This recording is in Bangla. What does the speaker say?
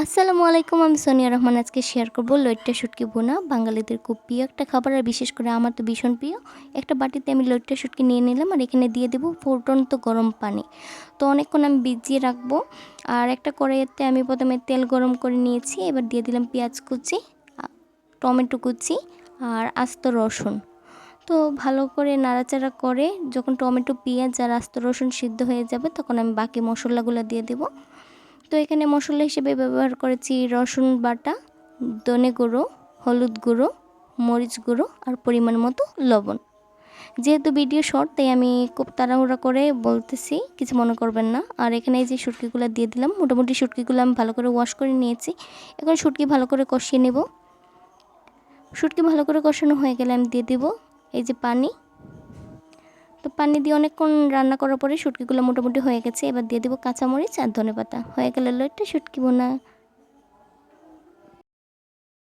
আসসালামু আলাইকুম, আমি সোনিয়া রহমান। আজকে শেয়ার করব লইট্টা শুটকি ভুনা। বাঙালিদের খুব প্রিয় একটা খাবার, আর বিশেষ করে আমার তো ভীষণ প্রিয়। একটা বাটিতে আমি লইট্টা শুটকি নিয়ে নিলাম, আর এখানে দিয়ে দেবো ফুটন্ত গরম পানি। তো অনেকক্ষণ আমি ভিজিয়ে রাখবো। আর একটা কড়াইতে আমি প্রথমে তেল গরম করে নিয়েছি, এবার দিয়ে দিলাম পেঁয়াজ কুচি, টমেটো কুচি আর আস্ত রসুন। তো ভালো করে নাড়াচাড়া করে যখন টমেটো, পেঁয়াজ আর আস্ত রসুন সিদ্ধ হয়ে যাবে, তখন আমি বাকি মশলাগুলো দিয়ে দেবো। তো এখানে মশলা হিসেবে ব্যবহার করেছি রসুন বাটা, ধনে গুঁড়ো, হলুদ গুঁড়ো, মরিচ গুঁড়ো আর পরিমাণ মতো লবণ। যেহেতু ভিডিও শর্ট, তাই আমি খুব তাড়াহুড়া করে বলতেছি, কিছু মনে করবেন না। আর এখানে এই যে শুটকিগুলো দিয়ে দিলাম। মোটামুটি শুটকিগুলো আমি ভালো করে ওয়াশ করে নিয়েছি। এখন শুটকি ভালো করে কষিয়ে নেব। শুটকি ভালো করে কষানো হয়ে গেলে আমি দিয়ে দেব এই যে পানি। তো পানি দিয়ে অনেকক্ষণ রান্না করার পরে শুটকিগুলো মোটামুটি হয়ে গেছে। এবার দিয়ে দেবো কাঁচামরিচ আর ধনেপাতা। হয়ে গেল লইট্টা শুটকি ভুনা।